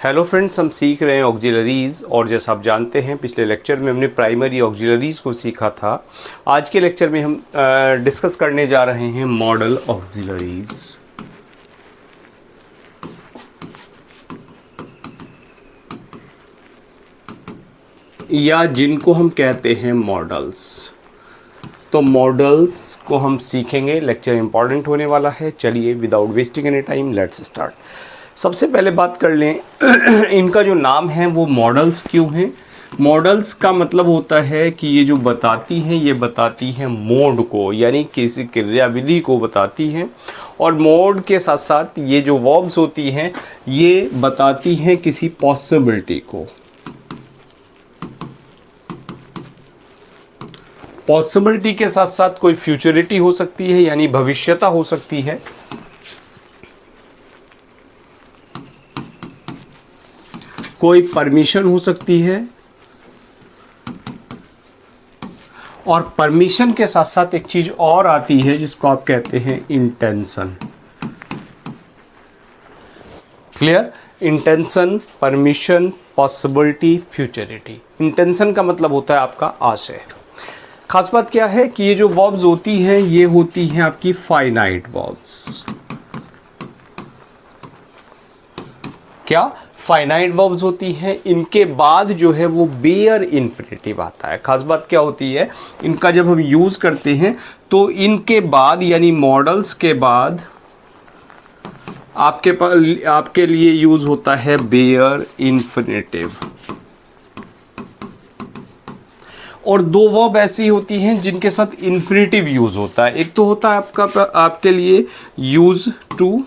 Hello friends, हम सीख रहे हैं ऑक्सिलरीज़। और जैसा आप जानते हैं पिछले लेक्चर में हमने प्राइमरी ऑक्सिलरीज़ को सीखा था। आज के लेक्चर में हम डिस्कस करने जा रहे हैं मॉडल ऑक्सिलरीज़, या जिनको हम कहते हैं मॉडल्स। तो मॉडल्स को हम सीखेंगे, लेक्चर इंपॉर्टेंट होने वाला है। चलिए without wasting any time let's start. सबसे पहले बात कर लें इनका जो नाम है वो मॉडल्स क्यों हैं। मॉडल्स का मतलब होता है कि ये जो बताती हैं ये बताती हैं मोड को, यानी किसी क्रियाविधि को बताती हैं। और मोड के साथ साथ ये जो वर्ब्स होती हैं ये बताती हैं किसी पॉसिबिलिटी को। पॉसिबिलिटी के साथ साथ कोई फ्यूचरिटी हो सकती है, यानी भविष्यता हो सकती है। कोई परमिशन हो सकती है, और परमिशन के साथ साथ एक चीज और आती है जिसको आप कहते हैं intention. Clear? Intention, permission, possibility, futurity. Intention का मतलब होता है आपका आशय। खास बात क्या है कि ये जो वर्ब्स होती हैं ये होती हैं आपकी फाइनाइट वर्ब्स। क्या? फाइनाइट वर्ब्स होती हैं। इनके बाद जो है वो बेयर इन्फिनेटिव आता है। खास बात क्या होती है, इनका जब हम यूज करते हैं तो इनके बाद यानी मॉडल्स के बाद आपके लिए यूज होता है बेयर इन्फिनेटिव। और दो वर्ब ऐसी होती हैं जिनके साथ इन्फिनेटिव यूज होता है। एक तो होता है आपके लिए यूज टू,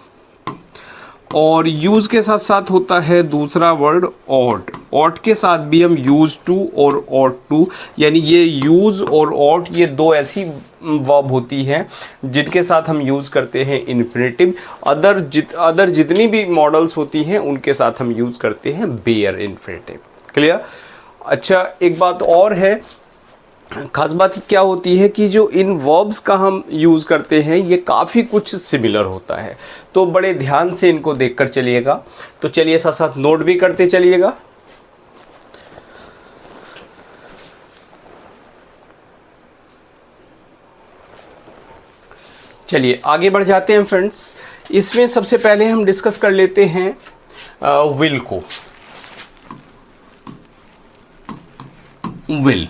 और यूज के साथ साथ होता है दूसरा वर्ड ऑट। ऑट के साथ भी हम यूज टू और ऑट टू, यानी ये यूज और ऑट ये दो ऐसी वर्ब होती हैं जिनके साथ हम यूज करते हैं इन्फिनेटिव। अदर जितनी भी मॉडल्स होती हैं उनके साथ हम यूज करते हैं बेयर इन्फिनेटिव। क्लियर? अच्छा, एक बात और है, खास बात क्या होती है कि जो इन वर्ब्स का हम यूज़ करते हैं ये काफ़ी कुछ सिमिलर होता है, तो बड़े ध्यान से इनको देखकर चलिएगा। तो चलिए साथ साथ नोट भी करते चलिएगा। चलिए आगे बढ़ जाते हैं फ्रेंड्स। इसमें सबसे पहले हम डिस्कस कर लेते हैं विल को। विल,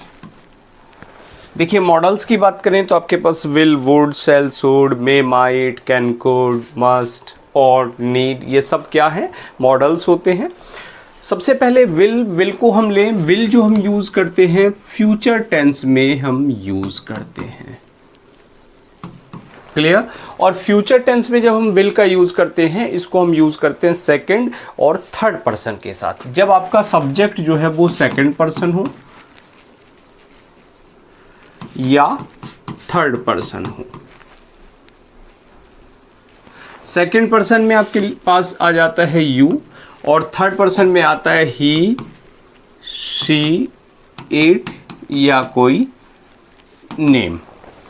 देखिए मॉडल्स की बात करें तो आपके पास will, would, shall, should, may, might, can, could, must, ought, need, ये सब क्या है? मॉडल्स होते हैं। सबसे पहले विल को हम लें। विल जो हम यूज करते हैं फ्यूचर टेंस में हम यूज करते हैं। क्लियर? और फ्यूचर टेंस में जब हम विल का यूज करते हैं इसको हम यूज करते हैं सेकंड और थर्ड पर्सन के साथ। जब आपका सब्जेक्ट जो है वो सेकंड पर्सन हो या थर्ड पर्सन हो। सेकंड पर्सन में आपके पास आ जाता है यू, और थर्ड पर्सन में आता है ही, शी, इट या कोई नेम।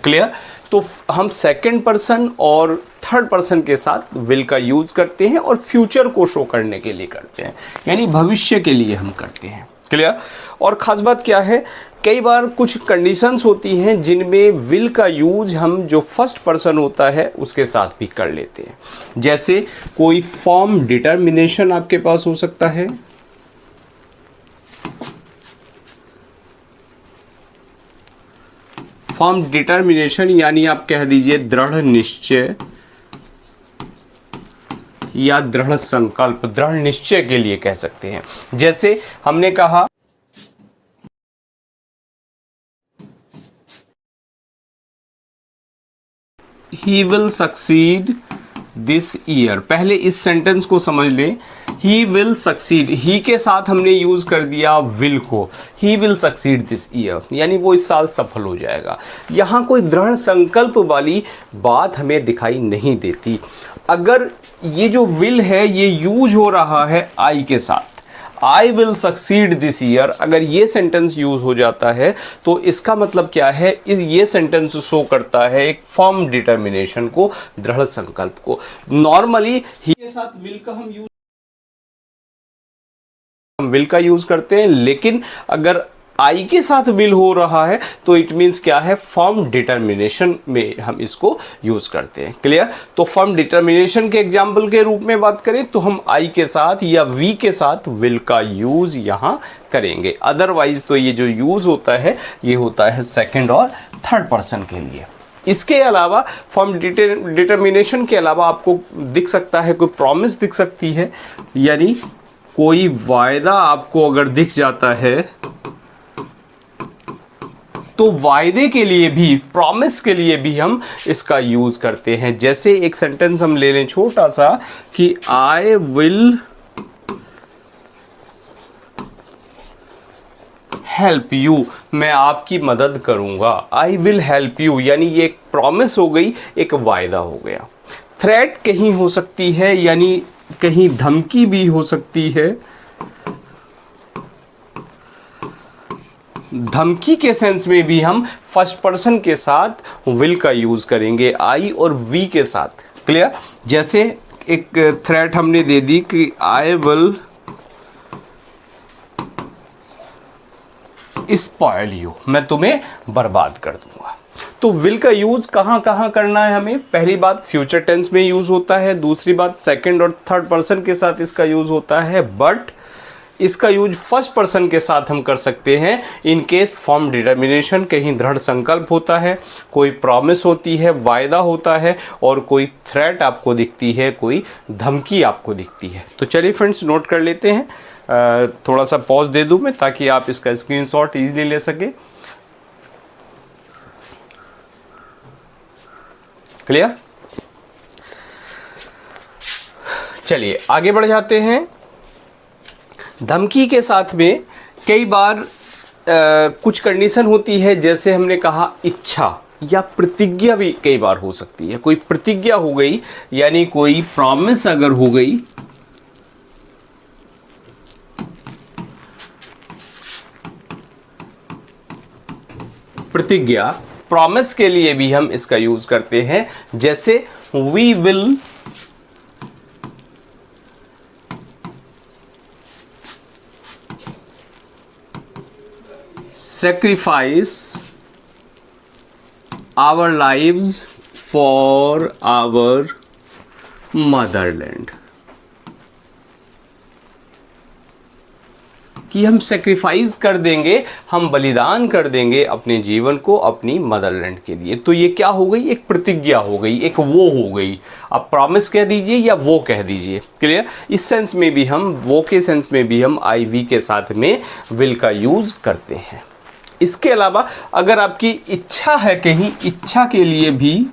क्लियर? तो हम सेकंड पर्सन और थर्ड पर्सन के साथ विल का यूज करते हैं और फ्यूचर को शो करने के लिए करते हैं, यानी भविष्य के लिए हम करते हैं। क्लियर? और खास बात क्या है, कई बार कुछ कंडीशंस होती हैं जिनमें विल का यूज हम जो फर्स्ट पर्सन होता है उसके साथ भी कर लेते हैं। जैसे कोई फॉर्म डिटर्मिनेशन आपके पास हो सकता है, फॉर्म डिटर्मिनेशन यानी आप कह दीजिए दृढ़ निश्चय या दृढ़ संकल्प, दृढ़ निश्चय के लिए कह सकते हैं। जैसे हमने कहा he will succeed this year. पहले इस सेंटेंस को समझ लें, ही विल सक्सीड, ही के साथ हमने यूज कर दिया विल को, he will succeed this year, यानी वो इस साल सफल हो जाएगा। यहाँ कोई दृढ़ संकल्प वाली बात हमें दिखाई नहीं देती। अगर ये जो विल है ये यूज हो रहा है आई के साथ, I will succeed this year, अगर ये सेंटेंस यूज हो जाता है तो इसका मतलब क्या है, ये सेंटेंस शो करता है एक फर्म डिटर्मिनेशन को, दृढ़ संकल्प को। नॉर्मली ही के साथ विल का हम यूज हम विल का यूज करते हैं, लेकिन अगर आई के साथ विल हो रहा है तो इट मीन्स क्या है, फर्म डिटर्मिनेशन में हम इसको यूज करते हैं। क्लियर? तो फर्म डिटर्मिनेशन के एग्जाम्पल के रूप में बात करें तो हम आई के साथ या वी के साथ विल का यूज यहां करेंगे। अदरवाइज तो ये जो यूज होता है ये होता है सेकंड और थर्ड पर्सन के लिए। इसके अलावा फॉर्म डिटर्मिनेशन के अलावा आपको दिख सकता है कोई प्रॉमिस दिख सकती है, यानी कोई वायदा आपको अगर दिख जाता है तो वायदे के लिए भी, प्रॉमिस के लिए भी हम इसका यूज करते हैं। जैसे एक सेंटेंस हम ले लें छोटा सा कि आई विल हेल्प यू, मैं आपकी मदद करूंगा। आई विल हेल्प यू यानी ये एक प्रॉमिस हो गई, एक वायदा हो गया। थ्रेट कहीं हो सकती है, यानी कहीं धमकी भी हो सकती है। धमकी के सेंस में भी हम फर्स्ट पर्सन के साथ विल का यूज करेंगे, आई और वी के साथ। क्लियर? जैसे एक थ्रेट हमने दे दी कि आई विल स्पॉइल यू, मैं तुम्हें बर्बाद कर दूंगा। तो विल का यूज कहां कहां करना है हमें? पहली बात फ्यूचर टेंस में यूज होता है, दूसरी बात सेकंड और थर्ड पर्सन के साथ इसका यूज होता है, बट इसका यूज फर्स्ट पर्सन के साथ हम कर सकते हैं इन केस फॉर्म डिटर्मिनेशन, कहीं दृढ़ संकल्प होता है, कोई प्रॉमिस होती है, वायदा होता है, और कोई थ्रेट आपको दिखती है, कोई धमकी आपको दिखती है। तो चलिए फ्रेंड्स नोट कर लेते हैं। थोड़ा सा पॉज दे दूं मैं ताकि आप इसका स्क्रीनशॉट इजीली ले सके। क्लियर? चलिए आगे बढ़ जाते हैं। धमकी के साथ में कई बार कुछ कंडीशन होती है, जैसे हमने कहा इच्छा या प्रतिज्ञा भी कई बार हो सकती है। कोई प्रतिज्ञा हो गई, यानी कोई प्रॉमिस अगर हो गई, प्रतिज्ञा, प्रॉमिस के लिए भी हम इसका यूज करते हैं। जैसे we will sacrifice our lives for our motherland, कि हम सेक्रीफाइस कर देंगे, हम बलिदान कर देंगे अपने जीवन को अपनी मदरलैंड के लिए। तो ये क्या हो गई? एक प्रतिज्ञा हो गई, एक वो हो गई। आप प्रॉमिस कह दीजिए या वो कह दीजिए। क्लियर? इस सेंस में भी हम, वो के सेंस में भी हम आई वी के साथ में विल का यूज करते हैं। इसके अलावा अगर आपकी इच्छा है कहीं, इच्छा के लिए भी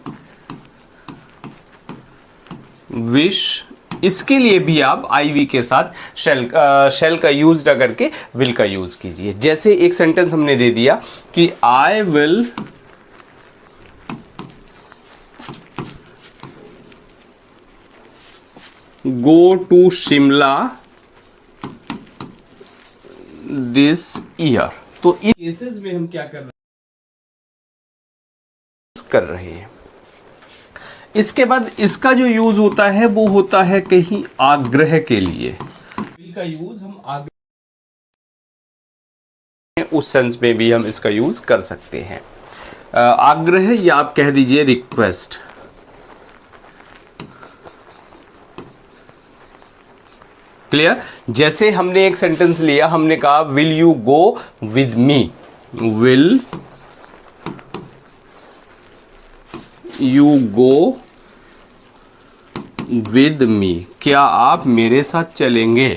विश, इसके लिए भी आप आई वी के साथ शेल का यूज न करके विल का यूज कीजिए। जैसे एक सेंटेंस हमने दे दिया कि I will go to Shimla this year. तो इन केसेस में हम क्या कर रहे हैं। इसके बाद इसका जो यूज होता है वो होता है कहीं आग्रह के लिए। विल का यूज हम आग्रह, उस सेंस में भी हम इसका यूज कर सकते हैं। आग्रह या आप कह दीजिए रिक्वेस्ट। क्लियर? जैसे हमने एक सेंटेंस लिया, हमने कहा will you go with me, will you go with me, क्या आप मेरे साथ चलेंगे,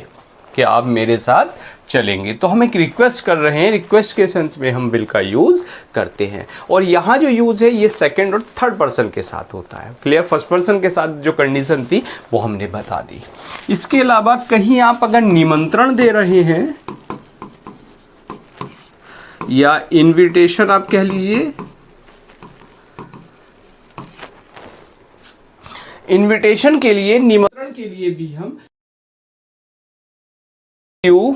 क्या आप मेरे साथ चलेंगे। तो हम एक रिक्वेस्ट कर रहे हैं, रिक्वेस्ट के सेंस में हम विल का यूज करते हैं। और यहाँ जो यूज है ये सेकंड और थर्ड पर्सन के साथ होता है। क्लियर? फर्स्ट पर्सन के साथ जो कंडीशन थी वो हमने बता दी। इसके अलावा कहीं आप अगर निमंत्रण दे रहे हैं या इनविटेशन आप कह लीजिए, इनविटेशन के लिए, निमंत्रण के लिए भी हम यू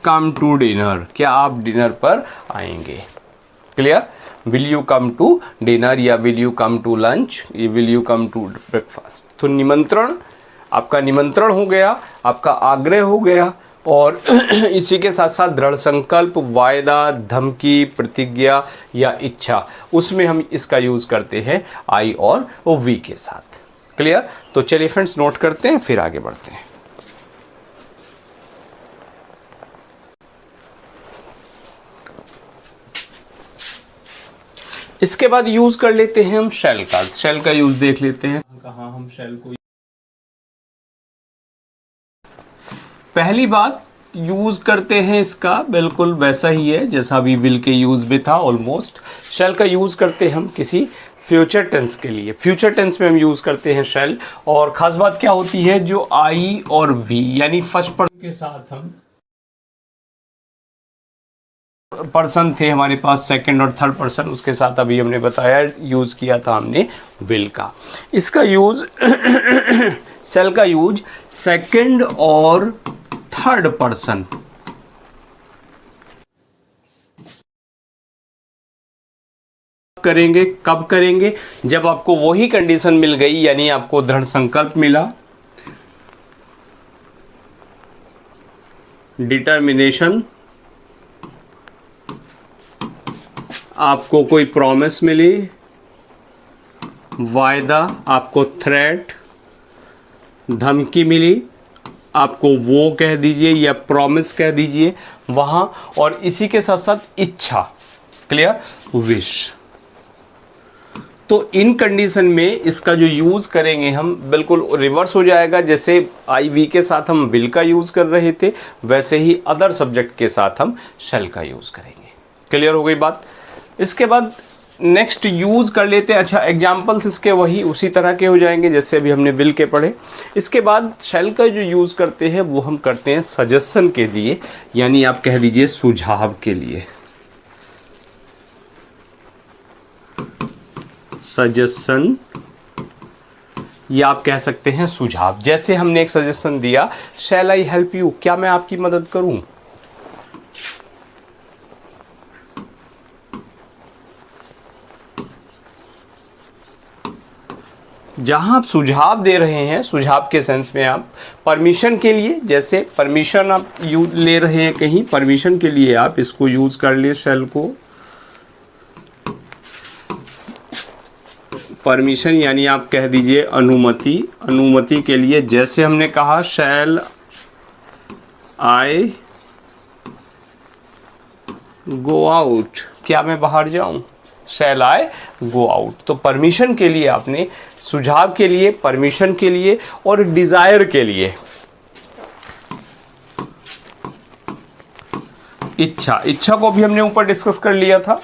कम टू डिनर, क्या आप डिनर पर आएंगे। Clear? Will you come to dinner या will you come to lunch, will you come to breakfast. तो निमंत्रण, आपका निमंत्रण हो गया, आपका आग्रह हो गया, और इसी के साथ साथ दृढ़ संकल्प, वायदा, धमकी, प्रतिज्ञा या इच्छा, उसमें हम इसका यूज़ करते हैं आई और वी के साथ। क्लियर? तो चलिए फ्रेंड्स नोट करते हैं, फिर आगे बढ़ते हैं। इसके बाद यूज कर लेते हैं हम शेल का। शेल का यूज देख लेते हैं, कहाँ हम शेल को। पहली बात यूज करते हैं इसका बिल्कुल वैसा ही है जैसा अभी विल के यूज में था ऑलमोस्ट। शेल का यूज करते हैं हम किसी फ्यूचर टेंस के लिए। फ्यूचर टेंस में हम यूज करते हैं शेल, और खास बात क्या होती है, जो आई और वी यानी फर्स्ट पर्सन के साथ हम पर्सन थे हमारे पास, सेकंड और थर्ड पर्सन, उसके साथ अभी हमने बताया यूज किया था हमने विल का। इसका यूज सेल का यूज सेकंड और थर्ड पर्सन करेंगे। कब करेंगे? जब आपको वही कंडीशन मिल गई, यानी आपको दृढ़ संकल्प मिला, डिटर्मिनेशन, आपको कोई प्रॉमिस मिली, वायदा, आपको थ्रेट, धमकी मिली, आपको वो कह दीजिए या प्रॉमिस कह दीजिए वहां, और इसी के साथ साथ इच्छा, क्लियर, विश। तो इन कंडीशन में इसका जो यूज करेंगे हम बिल्कुल रिवर्स हो जाएगा। जैसे आई वी के साथ हम विल का यूज कर रहे थे, वैसे ही अदर सब्जेक्ट के साथ हम शेल का यूज करेंगे। क्लियर हो गई बात? इसके बाद नेक्स्ट यूज कर लेते हैं। अच्छा, एग्जाम्पल्स इसके वही उसी तरह के हो जाएंगे जैसे अभी हमने विल के पढ़े। इसके बाद शेल का जो यूज करते हैं वो हम करते हैं सजेशन के लिए, यानी आप कह दीजिए सुझाव के लिए। सजेशन या आप कह सकते हैं सुझाव। जैसे हमने एक सजेशन दिया, शैल आई हेल्प यू, क्या मैं आपकी मदद करूं? जहां आप सुझाव दे रहे हैं, सुझाव के सेंस में आप परमिशन के लिए, जैसे परमिशन आप यूज ले रहे हैं कहीं, परमिशन के लिए आप इसको यूज कर लिए शेल को। परमिशन यानी आप कह दीजिए अनुमति, अनुमति के लिए। जैसे हमने कहा शैल आई गो आउट, क्या मैं बाहर जाऊं? शैल आई गो आउट। तो परमिशन के लिए आपने, सुझाव के लिए, परमिशन के लिए और डिजायर के लिए। इच्छा, इच्छा को भी हमने ऊपर डिस्कस कर लिया था।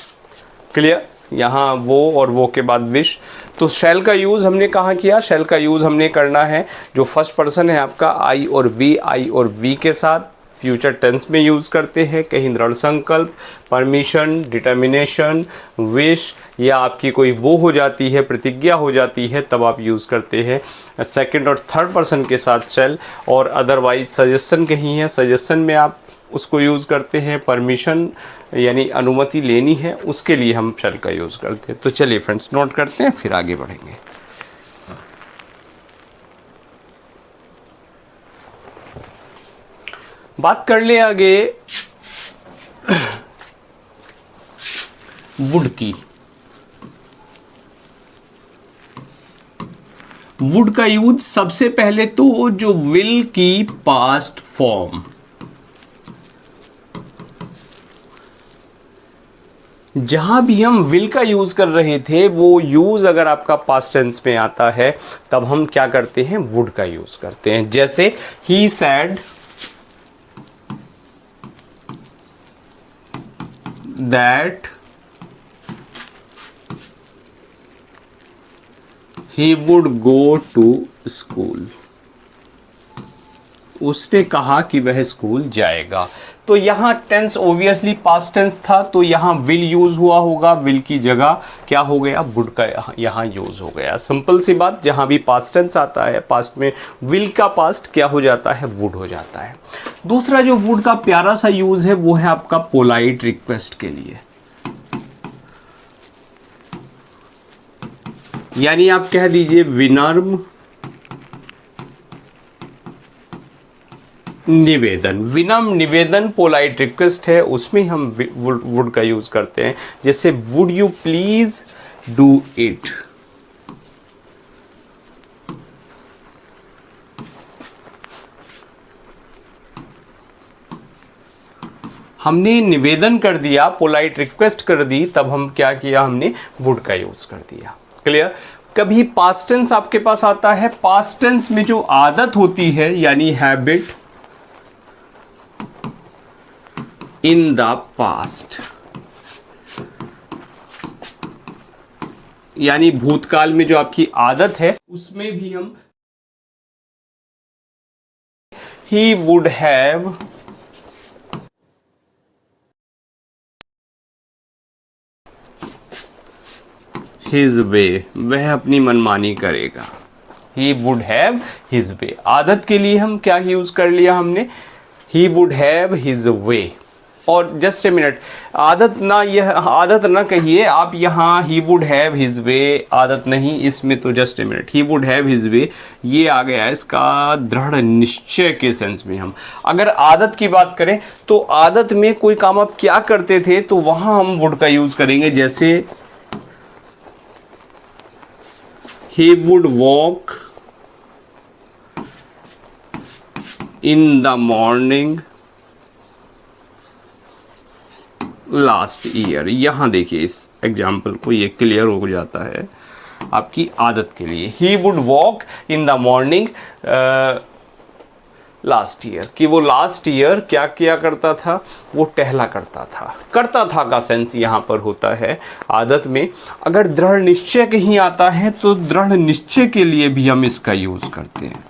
क्लियर? यहाँ वो और वो के बाद विश। तो शैल का यूज हमने कहाँ किया? शैल का यूज हमने करना है जो फर्स्ट पर्सन है आपका आई और वी, आई और वी के साथ फ्यूचर टेंस में यूज करते हैं। कहीं दृढ़ संकल्प, परमिशन, डिटर्मिनेशन, विश, या आपकी कोई वो हो जाती है, प्रतिज्ञा हो जाती है, तब आप यूज करते हैं सेकंड और थर्ड पर्सन के साथ शैल। और अदरवाइज सजेशन कहीं है, सजेशन में आप उसको यूज़ करते हैं। परमिशन यानी अनुमति लेनी है, उसके लिए हम शैल का यूज़ करते हैं। तो चलिए फ्रेंड्स नोट करते हैं, फिर आगे बढ़ेंगे। बात कर ले आगे वुड की। वुड का यूज सबसे पहले तो जो विल की पास्ट फॉर्म, जहां भी हम विल का यूज कर रहे थे वो यूज अगर आपका पास्ट टेंस में आता है तब हम क्या करते हैं? वुड का यूज करते हैं। जैसे he said that he would go to school, उसने कहा कि वह स्कूल जाएगा। तो यहाँ टेंस ओबियसली पास्ट टेंस था, तो यहाँ विल यूज हुआ होगा, विल की जगह क्या हो गया? वुड का यहाँ यूज हो गया। सिंपल सी बात, जहाँ भी पास्ट टेंस आता है पास्ट में विल का पास्ट क्या हो जाता है? वुड हो जाता है। दूसरा जो वुड का प्यारा सा यूज है वो है आपका पोलाइट रिक्वेस्ट के लिए। यानी आप कह दीजिए विनम्र निवेदन। विनम्र निवेदन पोलाइट रिक्वेस्ट है, उसमें हम वुड का यूज करते हैं। जैसे would you please do it. हमने निवेदन कर दिया, पोलाइट रिक्वेस्ट कर दी, तब हम क्या किया, हमने वुड का यूज कर दिया। क्लियर। कभी पास्ट टेंस आपके पास आता है, पास्ट टेंस में जो आदत होती है यानी हैबिट इन द पास्ट, यानी भूतकाल में जो आपकी आदत है उसमें भी हम he would have his way, वह अपनी मनमानी करेगा। He would have his way, आदत के लिए हम क्या यूज कर लिया हमने, he would have his way. और जस्ट ए मिनट, आदत ना, यह आदत ना कहिए आप यहाँ, he would have his way आदत नहीं, इसमें तो just a minute, he would have his way ये आ गया इसका दृढ़ निश्चय के सेंस में। हम अगर आदत की बात करें तो आदत में कोई काम आप क्या करते थे तो वहाँ हम वुड का यूज करेंगे। जैसे he would walk in the morning last year। यहां देखिए इस एग्जाम्पल को, ये क्लियर हो जाता है आपकी आदत के लिए। he would walk in the morning last year, कि वो लास्ट ईयर क्या किया करता था, वो टहला करता था। करता था का सेंस यहाँ पर होता है आदत में। अगर दृढ़ निश्चय कहीं आता है तो दृढ़ निश्चय के लिए भी हम इसका यूज करते हैं।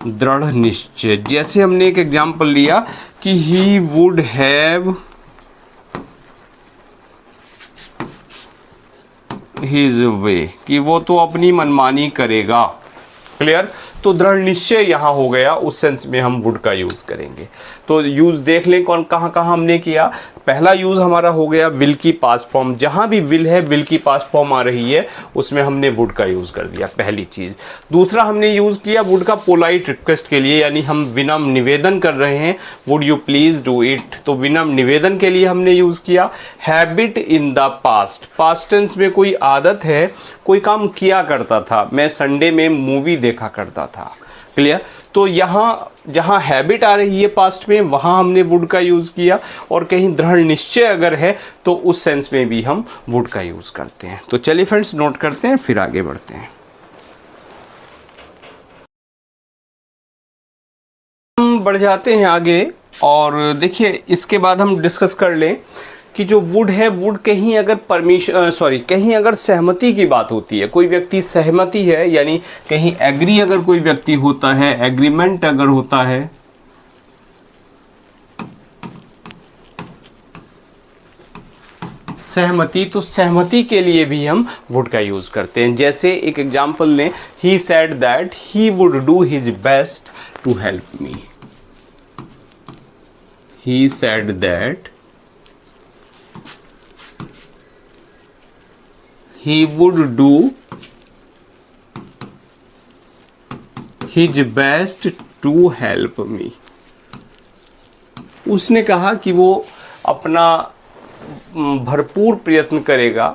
दृढ़ निश्चय, जैसे हमने एक एग्जाम्पल लिया कि he would have his way, कि वो तो अपनी मनमानी करेगा। क्लियर। तो दृढ़ निश्चय यहाँ हो गया, उस सेंस में हम वुड का यूज करेंगे। तो यूज देख लें कौन कहाँ कहाँ हमने किया। पहला यूज हमारा हो गया विल की पास्ट फॉर्म, जहाँ भी विल है, विल की पास्ट फॉर्म आ रही है, उसमें हमने वुड का यूज कर दिया, पहली चीज। दूसरा हमने यूज किया वुड का पोलाइट रिक्वेस्ट के लिए, यानी हम विनम्र निवेदन कर रहे हैं, would you please do it, तो विनम्र निवेदन के लिए हमने यूज किया। Habit in the past, past tense में कोई आदत है, कोई काम किया करता था, मैं संडे में मूवी देखा करता था। क्लियर। तो यहाँ जहाँ हैबिट आ रही है पास्ट में, वहाँ हमने वुड का यूज़ किया। और कहीं दृढ़ निश्चय अगर है तो उस सेंस में भी हम वुड का यूज़ करते हैं। तो चलिए फ्रेंड्स नोट करते हैं, फिर आगे बढ़ते हैं। हम बढ़ जाते हैं आगे और देखिए इसके बाद हम डिस्कस कर लें कि जो वुड है, वुड कहीं अगर कहीं अगर सहमति की बात होती है, कोई व्यक्ति सहमति है, यानी कहीं एग्री अगर कोई व्यक्ति होता है, एग्रीमेंट अगर होता है, सहमति, तो सहमति के लिए भी हम वुड का यूज करते हैं। जैसे एक एग्जांपल लें, he said that he would do his best to help me. He said that he would do his best to help me। उसने कहा कि वो अपना भरपूर प्रयत्न करेगा,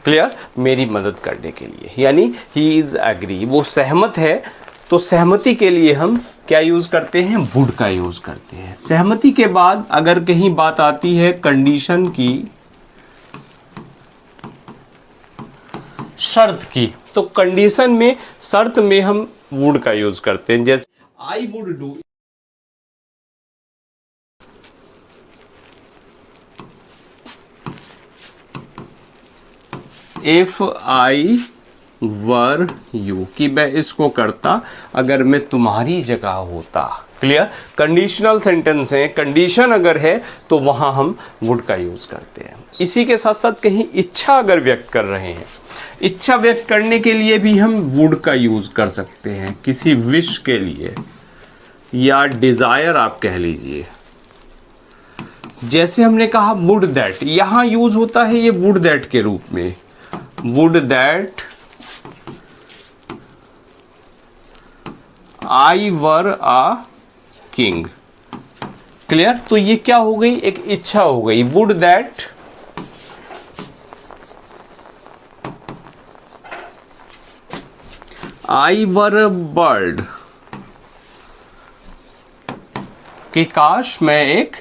क्लियर, मेरी मदद करने के लिए, यानी he is agree, वो सहमत है। तो सहमति के लिए हम क्या यूज करते हैं, वुड का यूज करते हैं। सहमति के बाद अगर कहीं बात आती है कंडीशन की, शर्त की, तो कंडीशन में, शर्त में हम वुड का यूज करते हैं। जैसे I would do, if I were you, कि मैं इसको करता अगर मैं तुम्हारी जगह होता। क्लियर। कंडीशनल सेंटेंस है, कंडीशन अगर है तो वहां हम वुड का यूज करते हैं। इसी के साथ साथ कहीं इच्छा अगर व्यक्त कर रहे हैं, इच्छा व्यक्त करने के लिए भी हम वुड का यूज कर सकते हैं, किसी विश के लिए या डिजायर आप कह लीजिए। जैसे हमने कहा वुड दैट, यहां यूज होता है ये वुड दैट के रूप में, would that I were a king. Clear? तो ये क्या हो गई? एक इच्छा हो गई। Would that I were a bird, कि काश मैं एक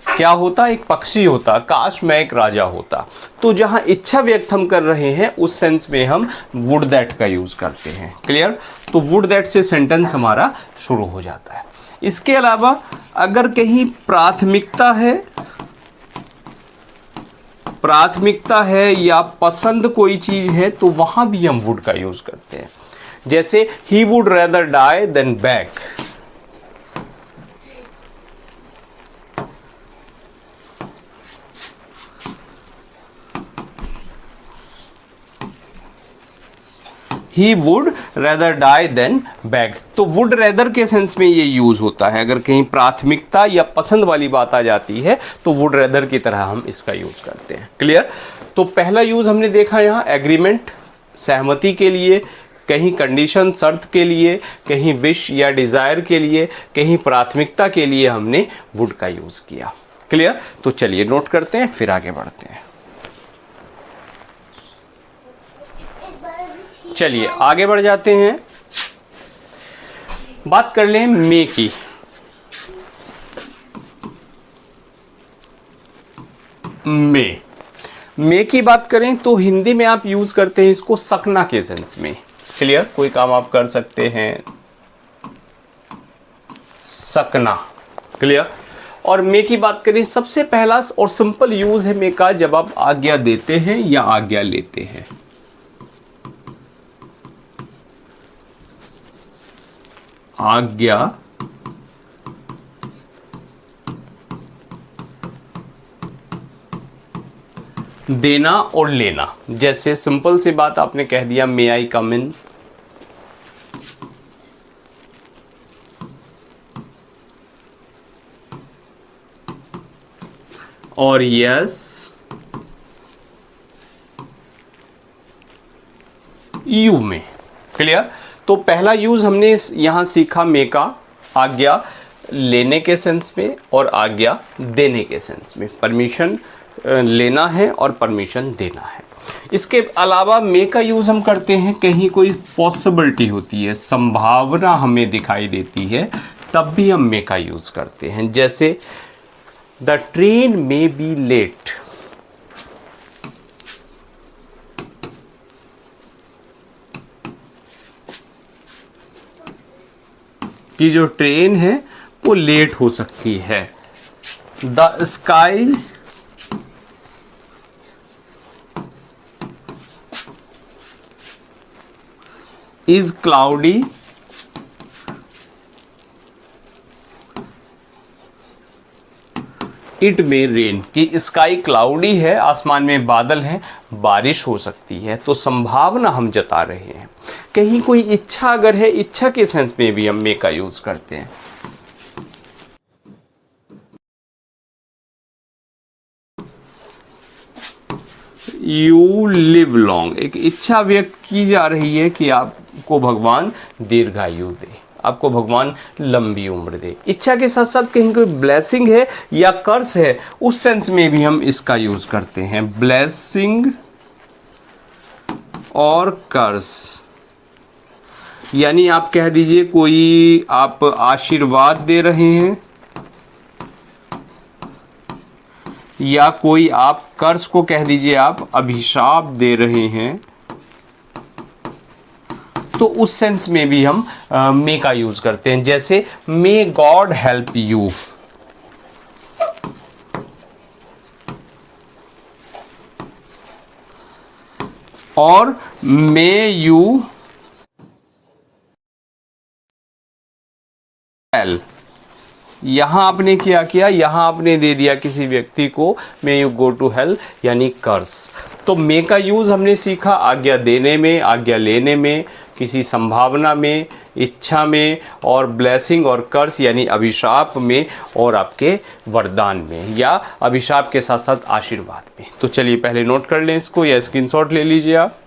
क्या होता, एक पक्षी होता, काश मैं एक राजा होता। तो जहां इच्छा व्यक्त हम कर रहे हैं उस सेंस में हम वुड दैट का यूज करते हैं। क्लियर? तो वुड दैट से सेंटेंस हमारा शुरू हो जाता है। इसके अलावा अगर कहीं प्राथमिकता है या पसंद कोई चीज है तो वहां भी हम वुड का यूज करते हैं। जैसे he would rather die than beg. He would rather die than beg. तो वुड रेदर के सेंस में ये यूज होता है। अगर कहीं प्राथमिकता या पसंद वाली बात आ जाती है तो वुड रेदर की तरह हम इसका यूज करते हैं। क्लियर? तो पहला यूज हमने देखा यहाँ एग्रीमेंट, सहमति के लिए, कहीं कंडीशन, शर्त के लिए, कहीं विश या डिजायर के लिए, कहीं प्राथमिकता के लिए हमने वुड का यूज किया। क्लियर? तो चलिए नोट करते हैं, फिर आगे बढ़ते हैं। चलिए आगे बढ़ जाते हैं। बात कर लें मे की। मे की बात करें तो हिंदी में आप यूज करते हैं इसको सकना के सेंस में। क्लियर? कोई काम आप कर सकते हैं, सकना। क्लियर? और मे की बात करें, सबसे पहला और सिंपल यूज है मे का जब आप आज्ञा देते हैं या आज्ञा लेते हैं। आज्ञा देना और लेना। जैसे सिंपल सी बात आपने कह दिया मे आई कम इन, और यस यू में। क्लियर? तो पहला यूज हमने यहां सीखा मे का आज्ञा लेने के सेंस में और आज्ञा देने के सेंस में। परमिशन लेना है और परमिशन देना है। इसके अलावा मे का यूज हम करते हैं कहीं कोई पॉसिबिलिटी होती है, संभावना हमें दिखाई देती है, तब भी हम मे का यूज करते हैं। जैसे the train may be late. कि जो ट्रेन है वो लेट हो सकती है। The sky is cloudy, it may rain. कि स्काई क्लाउडी है, आसमान में बादल है, बारिश हो सकती है। तो संभावना हम जता रहे हैं। कहीं कोई इच्छा अगर है, इच्छा के सेंस में भी हम मे का यूज करते हैं। यू लिव लॉन्ग, एक इच्छा व्यक्त की जा रही है कि आपको भगवान दीर्घायु दे, आपको भगवान लंबी उम्र दे। इच्छा के साथ साथ कहीं कोई ब्लेसिंग है या कर्स है, उस सेंस में भी हम इसका यूज करते हैं। ब्लेसिंग और कर्स, यानी आप कह दीजिए कोई आप आशीर्वाद दे रहे हैं या कोई आप कर्स को कह दीजिए आप अभिशाप दे रहे हैं, तो उस सेंस में भी हम मे का यूज करते हैं। जैसे मे गॉड हेल्प यू, और मे यू हेल्प। यहां आपने क्या किया, यहां आपने दे दिया किसी व्यक्ति को may you go to hell, यानी कर्स। तो मे का यूज हमने सीखा आज्ञा देने में, आज्ञा लेने में, किसी संभावना में, इच्छा में, और ब्लेसिंग और कर्स यानी अभिशाप में, और आपके वरदान में या अभिशाप के साथ साथ आशीर्वाद में। तो चलिए पहले नोट कर लें इसको या स्क्रीनशॉट ले लीजिए आप।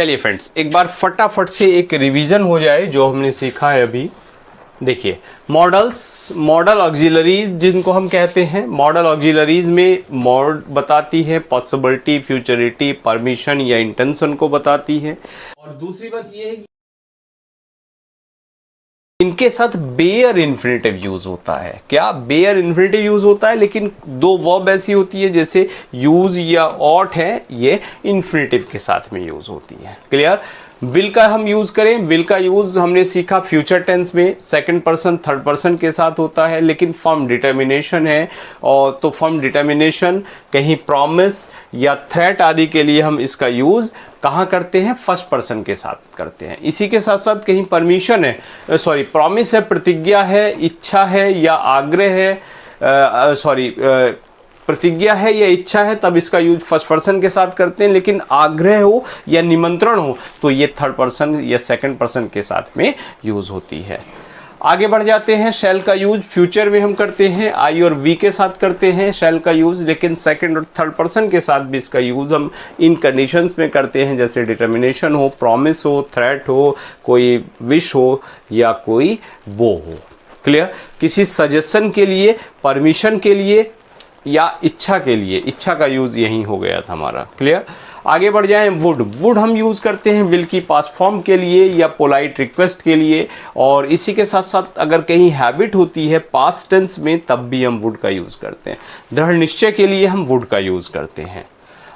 चलिए फ्रेंड्स, एक बार फटाफट से एक रिवीजन हो जाए जो हमने सीखा है अभी। देखिए, मॉडल ऑक्सिलरीज जिनको हम कहते हैं, मॉडल ऑक्सिलरीज में मॉड बताती है पॉसिबिलिटी, फ्यूचरिटी, परमिशन या इंटेंशन को बताती है। और दूसरी बात ये है कि इनके साथ बेयर इन्फिनेटिव यूज होता है। क्या बेयर इन्फिनेटिव यूज होता है, लेकिन दो वर्ब ऐसी होती है जैसे यूज या ऑट है, ये इन्फिनेटिव के साथ में यूज होती है। क्लियर? विल का हम यूज करें, विल का यूज हमने सीखा फ्यूचर टेंस में सेकंड पर्सन थर्ड पर्सन के साथ होता है, लेकिन फर्म डिटर्मिनेशन है। और तो फर्म डिटर्मिनेशन, कहीं प्रॉमिस या थ्रेट आदि के लिए हम इसका यूज कहाँ करते हैं? फर्स्ट पर्सन के साथ करते हैं। इसी के साथ साथ कहीं परमिशन है, प्रॉमिस है, प्रतिज्ञा है, इच्छा है या आग्रह है, प्रतिज्ञा है या इच्छा है, तब इसका यूज फर्स्ट पर्सन के साथ करते हैं। लेकिन आग्रह हो या निमंत्रण हो तो ये थर्ड पर्सन या सेकंड पर्सन के साथ में यूज होती है। आगे बढ़ जाते हैं। शैल का यूज फ्यूचर में हम करते हैं, आई और वी के साथ करते हैं शैल का यूज, लेकिन सेकंड और थर्ड पर्सन के साथ भी इसका यूज हम इन कंडीशंस में करते हैं, जैसे डिटर्मिनेशन हो, प्रॉमिस हो, थ्रेट हो, कोई विश हो या कोई वो हो। क्लियर? किसी सजेशन के लिए, परमिशन के लिए या इच्छा के लिए, इच्छा का यूज यही हो गया था हमारा। क्लियर? आगे बढ़ जाएं। वुड हम यूज करते हैं विल की पास्ट फॉर्म के लिए या पोलाइट रिक्वेस्ट के लिए। और इसी के साथ साथ अगर कहीं हैबिट होती है पास्ट टेंस में, तब भी हम वुड का यूज करते हैं। दृढ़ निश्चय के लिए हम वुड का यूज करते हैं।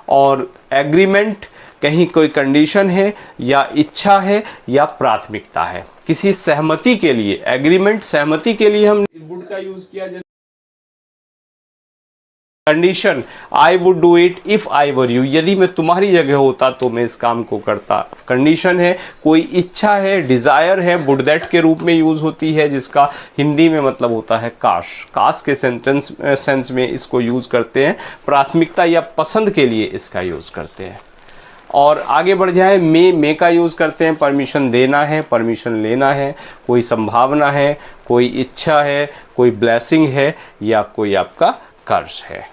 और एग्रीमेंट, कहीं कोई कंडीशन है या इच्छा है या प्राथमिकता है। किसी सहमति के लिए, एग्रीमेंट सहमति के लिए हम वुड का यूज किया। जैसे condition, I would do it if I were you, यदि मैं तुम्हारी जगह होता तो मैं इस काम को करता। कंडीशन है। कोई इच्छा है, डिजायर है, वुड दैट के रूप में यूज होती है, जिसका हिंदी में मतलब होता है काश। काश के सेंस में इसको यूज करते हैं। प्राथमिकता या पसंद के लिए इसका यूज करते हैं। और आगे बढ़ जाए। मे का यूज करते हैं, परमिशन देना है, परमिशन लेना है, कोई संभावना है, कोई इच्छा है, कोई ब्लेसिंग है या कोई आपका कर्ज है।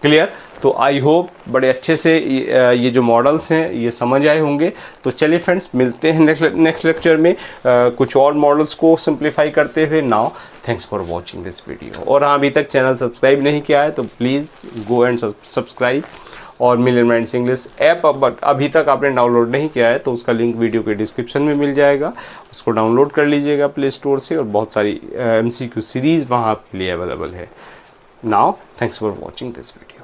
क्लियर? तो आई होप बड़े अच्छे से ये जो मॉडल्स हैं ये समझ आए होंगे। तो चलिए फ्रेंड्स, मिलते हैं नेक्स्ट लेक्चर में कुछ और मॉडल्स को सिंप्लीफाई करते हुए। Now thanks for watching this video. और हाँ, अभी तक चैनल सब्सक्राइब नहीं किया है तो प्लीज़ गो एंड सब्सक्राइब। और मिलियन माइंड्स इंग्लिश ऐप अभी तक आपने डाउनलोड नहीं किया है तो उसका लिंक वीडियो के डिस्क्रिप्शन में मिल जाएगा, उसको डाउनलोड कर लीजिएगा प्ले स्टोर से। और बहुत सारी MCQ सीरीज़ वहाँ आपके लिए अवेलेबल है। Now, thanks for watching this video.